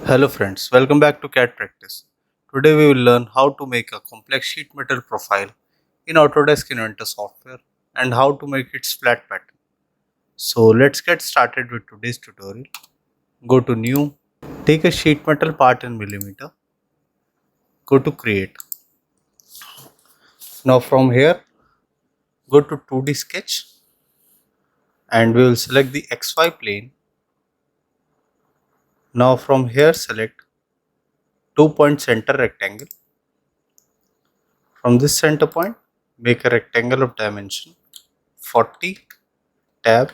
Hello friends, welcome back to CAD Practice. Today we will learn how to make a complex sheet metal profile in Autodesk Inventor software and how to make its flat pattern. So let's get started with today's tutorial. Go to New, take a sheet metal part in millimeter, go to Create. Now from here, go to 2D Sketch and we will select the XY plane. Now from here select 2-point center rectangle. From this center point, make a rectangle of dimension 40 tab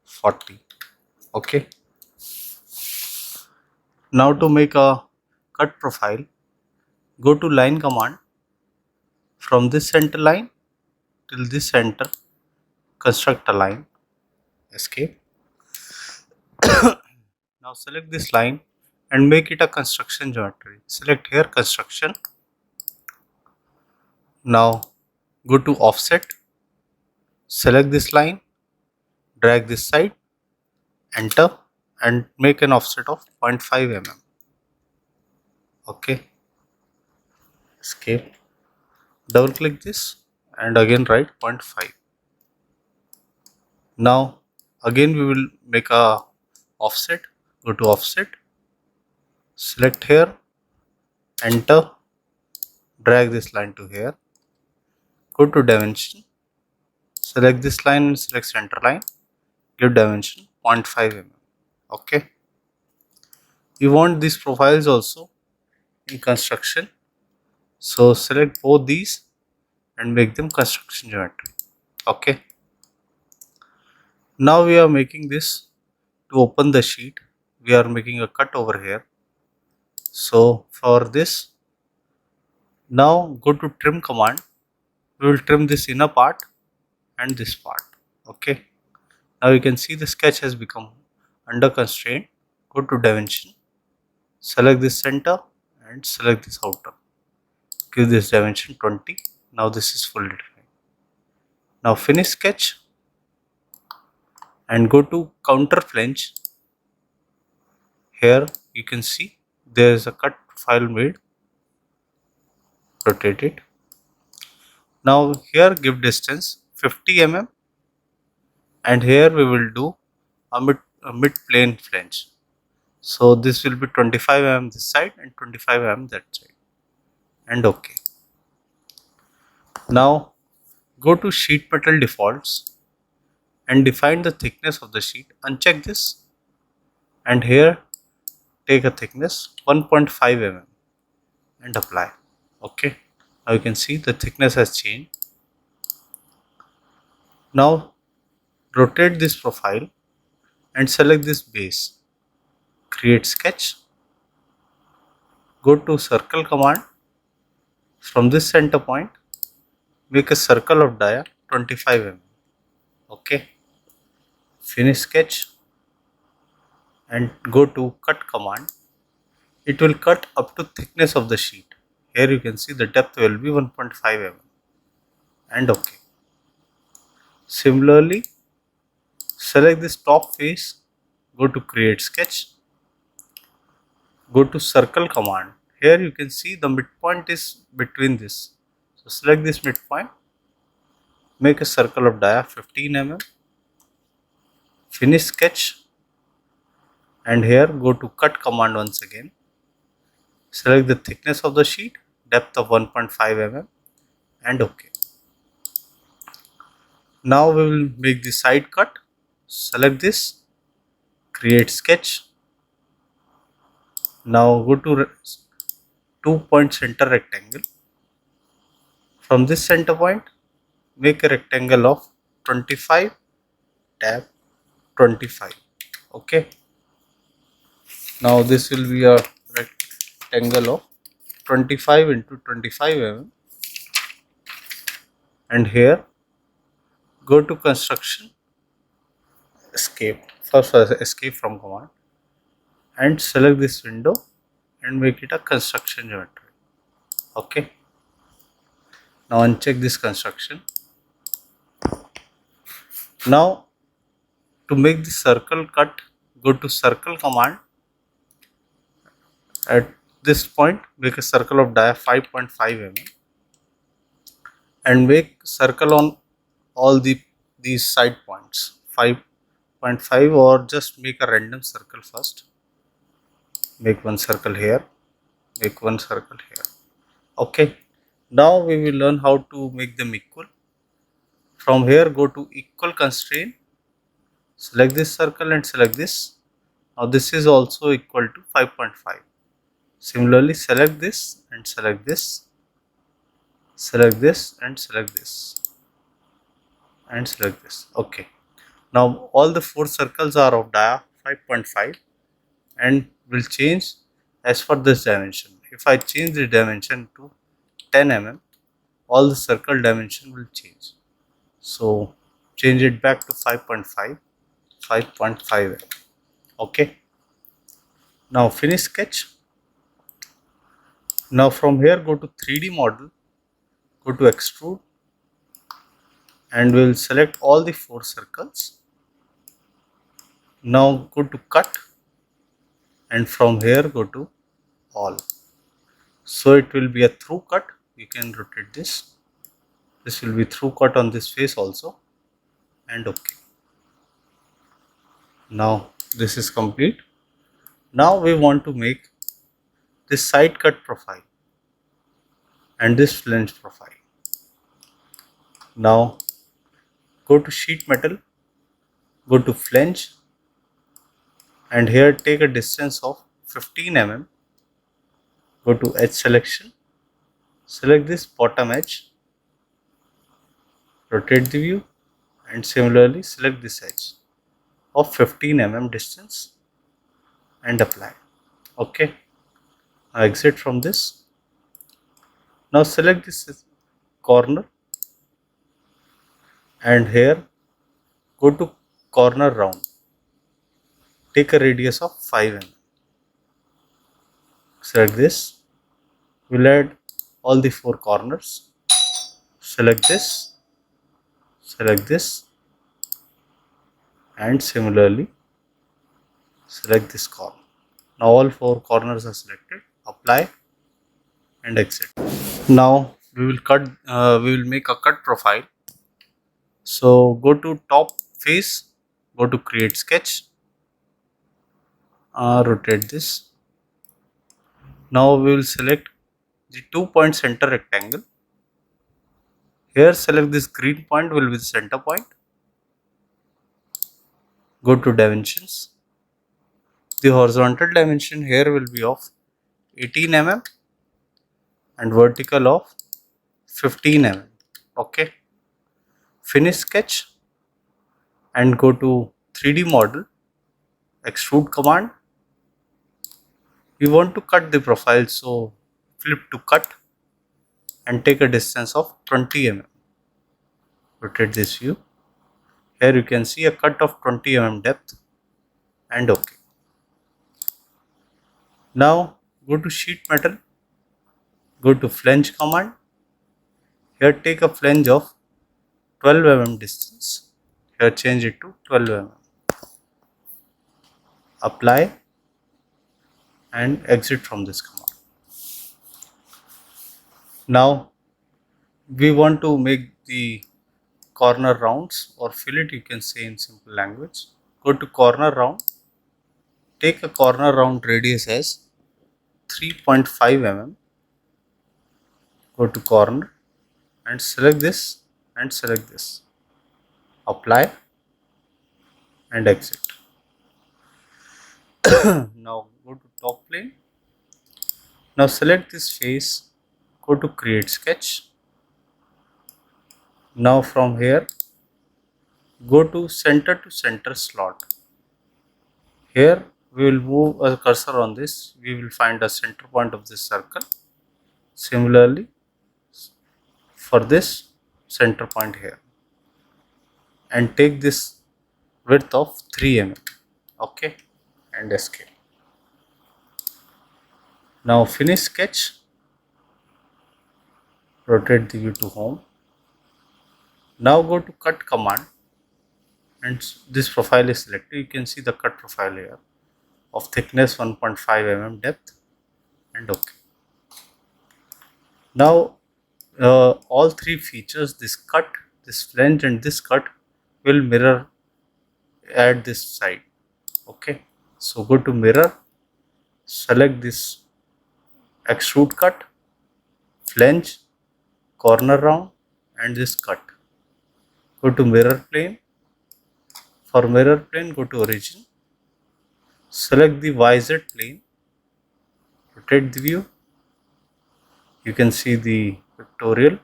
40. Okay, now to make a cut profile, go to line command. From this center line till this center, construct a line. Escape. Now select this line and make it a construction geometry. Select here construction. Now go to offset, select this line, drag this side, enter and make an offset of 0.5 mm. Okay, escape, double click this and again write 0.5. Now again we will make a offset. Go to offset, select here, enter, drag this line to here, go to dimension, select this line and select center line, give dimension 0.5 mm. Okay, we want these profiles also in construction, so select both these and make them construction geometry. Okay, now we are making this to open the sheet. We are making a cut over here. So for this, now go to trim command. We will trim this inner part and this part. Okay, now you can see the sketch has become under constraint. Go to dimension, select this center and select this outer, give this dimension 20. Now this is fully defined. Now finish sketch and go to counter flange. Here you can see there is a cut file made. Rotate it. Now here give distance 50 mm and here we will do a mid plane flange. So this will be 25 mm this side and 25 mm that side, and OK. Now go to sheet metal defaults and define the thickness of the sheet. Uncheck this and here take a thickness 1.5 mm and apply. OK, now you can see the thickness has changed. Now rotate this profile and select this base. Create sketch. Go to circle command. From this center point, make a circle of dia 25 mm. Okay, finish sketch and go to cut command. It will cut up to thickness of the sheet. Here you can see the depth will be 1.5 mm and OK. Similarly, select this top face, go to create sketch, go to circle command. Here you can see the midpoint is between this. So select this midpoint, make a circle of dia 15 mm, finish sketch and here go to cut command once again. Select the thickness of the sheet, depth of 1.5 mm and OK. Now we will make the side cut. Select this, create sketch. Now go to 2-point center rectangle. From this center point, make a rectangle of 25 tab 25. Okay. Now this will be a rectangle of 25 into 25 mm and here go to construction, escape, first escape from command and select this window and make it a construction geometry. Okay, now uncheck this construction. Now to make the circle cut, go to circle command, At this point, make a circle of dia 5.5 mm and make circle on all these side points 5.5, or just make a random circle first. Make one circle here, make one circle here. Okay, now we will learn how to make them equal. From here, go to equal constraint, select this circle and select this. Now this is also equal to 5.5. Similarly, select this and select this, select this and select this, and select this. Okay, now all the four circles are of dia 5.5 and will change as per this dimension. If I change the dimension to 10 mm, all the circle dimension will change. So change it back to 5.5 mm. Okay, now finish sketch. Now from here, go to 3D model, go to extrude, and we will select all the four circles. Now go to cut, and from here go to all. So it will be a through cut. You can rotate this. This will be through cut on this face also, and okay. Now this is complete. Now we want to make this side cut profile and this flange profile. Now go to sheet metal, go to flange, and here take a distance of 15 mm. Go to edge selection, select this bottom edge, rotate the view, and similarly select this edge of 15 mm distance and apply. Okay, now exit from this. Now select this corner and here go to corner round. Take a radius of 5 mm. Select this. We'll add all the four corners. Select this, and similarly select this corner. Now all four corners are selected. Apply and exit. Now we will make a cut profile. So go to top face, go to create sketch, rotate this. Now we will select the 2-point center rectangle. Here select this green point will be the center point. Go to dimensions. The horizontal dimension here will be of 18 mm and vertical of 15 mm. Okay. Finish sketch and go to 3D model, extrude command. We want to cut the profile, so flip to cut and take a distance of 20 mm. Rotate this view. Here you can see a cut of 20 mm depth and okay. Now go to sheet metal, go to flange command. Here take a flange of 12 mm distance. Here change it to 12 mm. Apply and exit from this command. Now we want to make the corner rounds or fillet, you can say in simple language. Go to corner round, take a corner round radius as 3.5 mm. Go to corner and select this and select this. Apply and exit. Now go to top plane. Now select this face, go to create sketch. Now from here go to center slot. Here we will move a cursor on this, we will find a center point of this circle. Similarly for this center point here, and take this width of 3 mm. Okay, and escape. Now finish sketch, rotate the view to home. Now go to cut command and this profile is selected. You can see the cut profile here of thickness 1.5 mm, depth and OK. Now all three features, this cut, this flange and this cut, will mirror at this side. Okay, so go to mirror, select this extrude cut, flange, corner round and this cut. Go to mirror plane. For mirror plane, go to origin, select the YZ plane, rotate the view. You can see the pictorial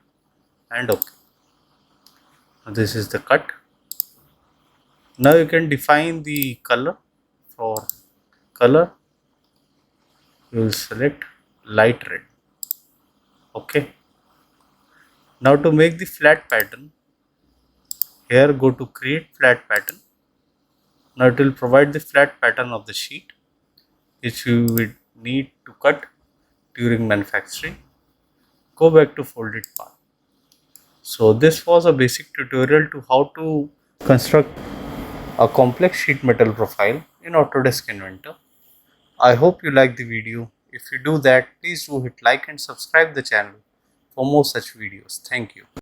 and OK. Now this is the cut. Now you can define the color. For color, you will select light red. OK. Now to make the flat pattern, here go to create flat pattern. Now it will provide the flat pattern of the sheet which you will need to cut during manufacturing. Go back to folded path. So this was a basic tutorial to how to construct a complex sheet metal profile in Autodesk Inventor. I hope you like the video. If you do that, please do hit like and subscribe the channel for more such videos. Thank you.